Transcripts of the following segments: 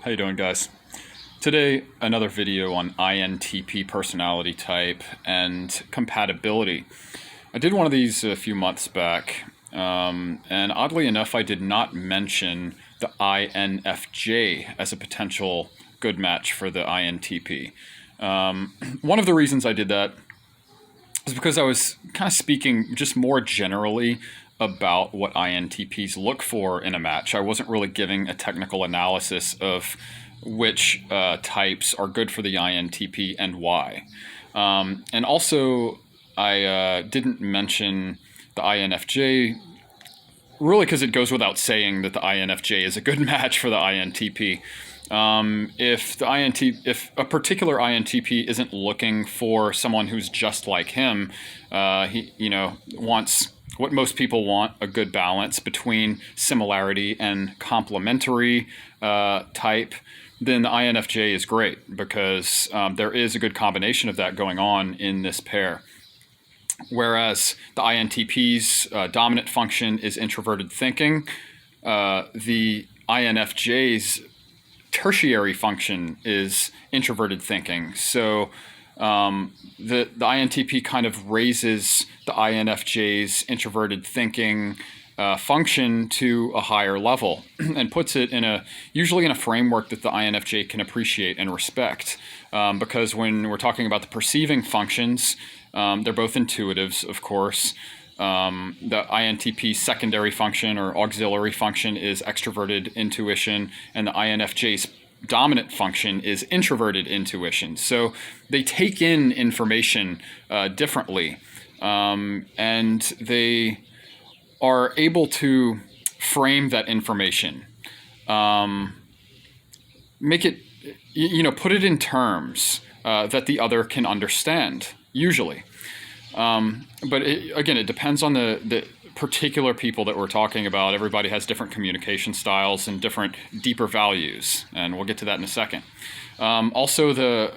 How you doing, guys? Today, another video on INTP personality type and compatibility. I did one of these a few months back, and oddly enough, I did not mention the INFJ as a potential good match for the INTP. One of the reasons I did that is because I was kind of speaking just more generally about what INTPs look for in a match. I wasn't really giving a technical analysis of which types are good for the INTP and why. And also, I didn't mention the INFJ, really because it goes without saying that the INFJ is a good match for the INTP. If a particular INTP isn't looking for someone who's just like him, he wants what most people want, a good balance between similarity and complementary type, then the INFJ is great because there is a good combination of that going on in this pair. Whereas the INTP's dominant function is introverted thinking, the INFJ's tertiary function is introverted thinking. So the INTP kind of raises the INFJ's introverted thinking function to a higher level and puts it usually in a framework that the INFJ can appreciate and respect. Because when we're talking about the perceiving functions, they're both intuitives, of course. The INTP's secondary function or auxiliary function is extroverted intuition, and the INFJ's dominant function is introverted intuition. So they take in information differently, and they are able to frame that information, make it, put it in terms that the other can understand, usually. But it depends on the particular people that we're talking about. Everybody has different communication styles and different deeper values, and we'll get to that in a second. Also, the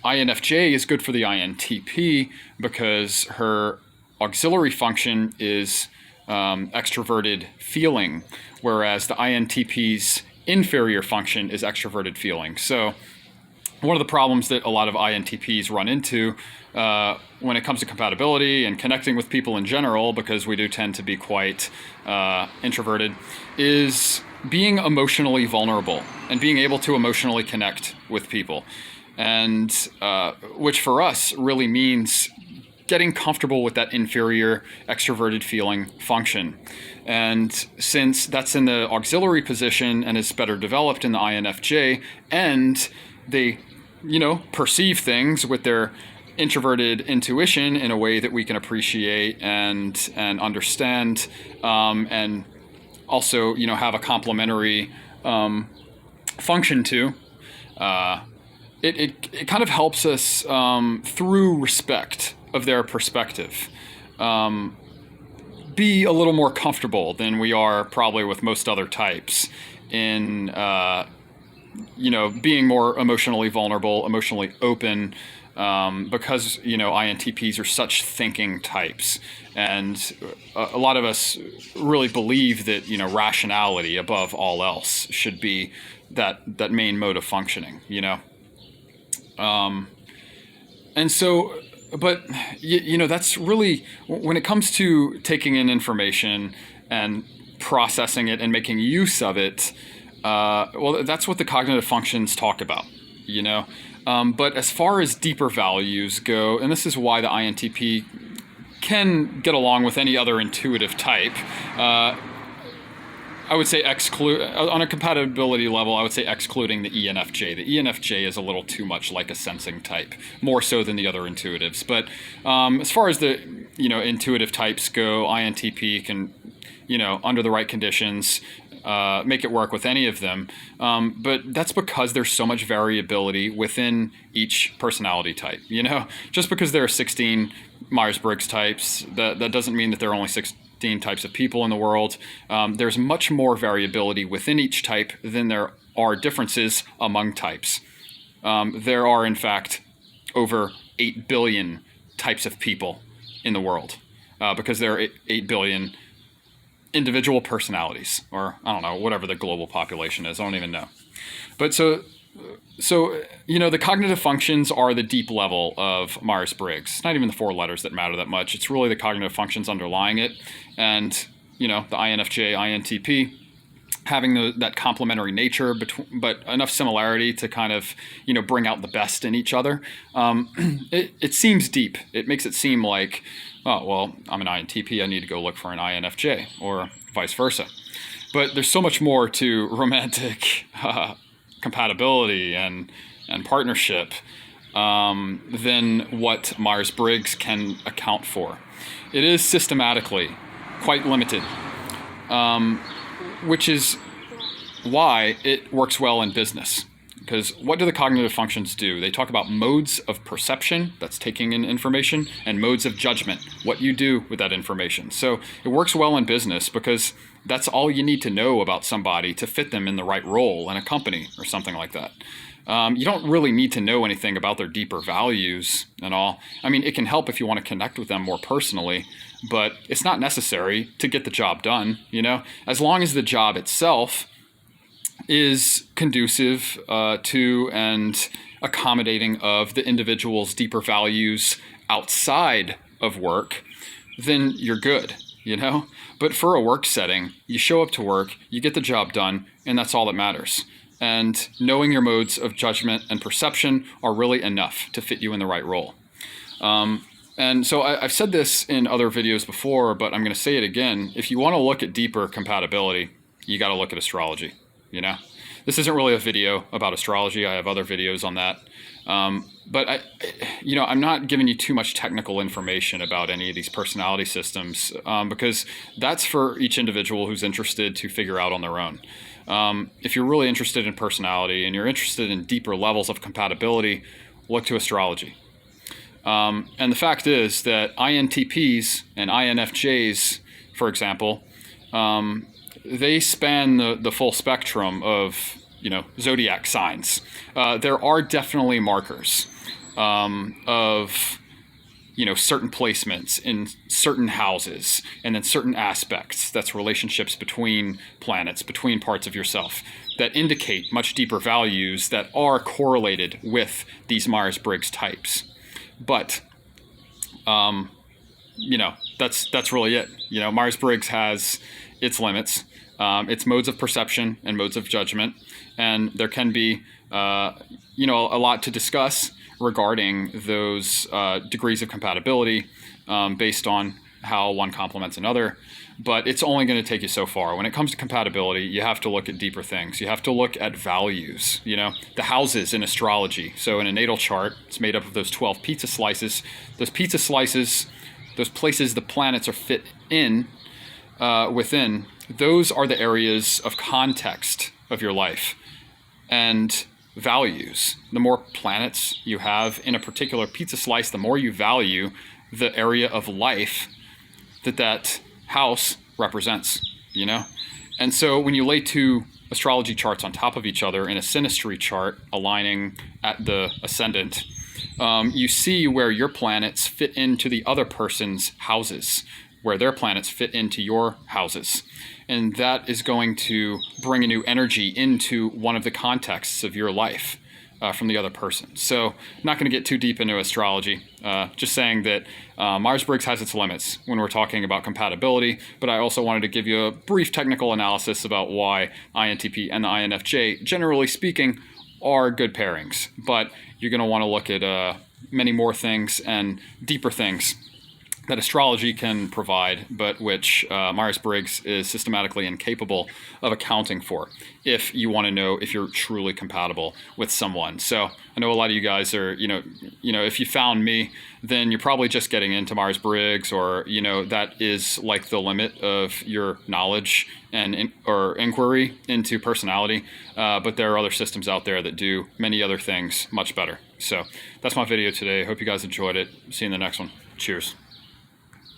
INFJ is good for the INTP because her auxiliary function is extroverted feeling, whereas the INTP's inferior function is extroverted feeling. So one of the problems that a lot of INTPs run into when it comes to compatibility and connecting with people in general, because we do tend to be quite introverted, is being emotionally vulnerable and being able to emotionally connect with people. And which for us really means getting comfortable with that inferior extroverted feeling function. And since that's in the auxiliary position and is better developed in the INFJ, and they perceive things with their introverted intuition in a way that we can appreciate and understand, and also have a complementary function to. It kind of helps us through respect of their perspective, be a little more comfortable than we are probably with most other types in being more emotionally vulnerable, emotionally open, because INTPs are such thinking types, and a lot of us really believe that rationality above all else should be that main mode of functioning. And so, but that's really, when it comes to taking in information and processing it and making use of it, well, that's what the cognitive functions talk about, But as far as deeper values go, and this is why the INTP can get along with any other intuitive type, I would say on a compatibility level, I would say excluding the ENFJ. The ENFJ is a little too much like a sensing type, more so than the other intuitives. But as far as the intuitive types go, INTP can, under the right conditions, make it work with any of them. But that's because there's so much variability within each personality type. Just because there are 16 Myers-Briggs types, that doesn't mean that there are only 16 types of people in the world. There's much more variability within each type than there are differences among types. There are, in fact, over 8 billion types of people in the world, because there are 8 billion individual personalities, or I don't know, whatever the global population is. I don't even know. But so the cognitive functions are the deep level of Myers-Briggs. It's not even the 4 letters that matter that much. It's really the cognitive functions underlying it. And, the INFJ, INTP, having that complementary nature, but enough similarity to kind of, bring out the best in each other. It seems deep. It makes it seem like, oh, well, I'm an INTP, I need to go look for an INFJ, or vice versa. But there's so much more to romantic compatibility and partnership than what Myers-Briggs can account for. It is systematically quite limited, which is why it works well in business. Because what do the cognitive functions do? They talk about modes of perception, that's taking in information, and modes of judgment, what you do with that information. So it works well in business because that's all you need to know about somebody to fit them in the right role in a company or something like that. You don't really need to know anything about their deeper values and all. I mean, it can help if you want to connect with them more personally, but it's not necessary to get the job done, as long as the job itself is conducive to and accommodating of the individual's deeper values outside of work, then you're good, But for a work setting, you show up to work, you get the job done, and that's all that matters. And knowing your modes of judgment and perception are really enough to fit you in the right role. And so I've said this in other videos before, but I'm going to say it again. If you want to look at deeper compatibility, you got to look at astrology. This isn't really a video about astrology. I have other videos on that. But I'm not giving you too much technical information about any of these personality systems because that's for each individual who's interested to figure out on their own. If you're really interested in personality and you're interested in deeper levels of compatibility, look to astrology. And the fact is that INTPs and INFJs, for example, they span the full spectrum of, zodiac signs. There are definitely markers of, certain placements in certain houses and then certain aspects, that's relationships between planets, between parts of yourself, that indicate much deeper values that are correlated with these Myers-Briggs types. But, that's really it. Myers-Briggs has its limits. It's modes of perception and modes of judgment. And there can be, a lot to discuss regarding those degrees of compatibility based on how one complements another. But it's only going to take you so far. When it comes to compatibility, you have to look at deeper things. You have to look at values, the houses in astrology. So in a natal chart, it's made up of those 12 pizza slices. Those pizza slices, those places the planets are fit in, within, those are the areas of context of your life and values. The more planets you have in a particular pizza slice, the more you value the area of life that house represents, And so when you lay 2 astrology charts on top of each other in a synastry chart aligning at the ascendant, you see where your planets fit into the other person's houses, where their planets fit into your houses. And that is going to bring a new energy into one of the contexts of your life from the other person. So I'm not going to get too deep into astrology, just saying that Myers-Briggs has its limits when we're talking about compatibility, but I also wanted to give you a brief technical analysis about why INTP and the INFJ, generally speaking, are good pairings. But you're going to want to look at many more things and deeper things that astrology can provide, but which Myers-Briggs is systematically incapable of accounting for if you want to know if you're truly compatible with someone. So I know a lot of you guys are, if you found me, then you're probably just getting into Myers-Briggs, or, that is like the limit of your knowledge and or inquiry into personality. But there are other systems out there that do many other things much better. So that's my video today. Hope you guys enjoyed it. See you in the next one. Cheers.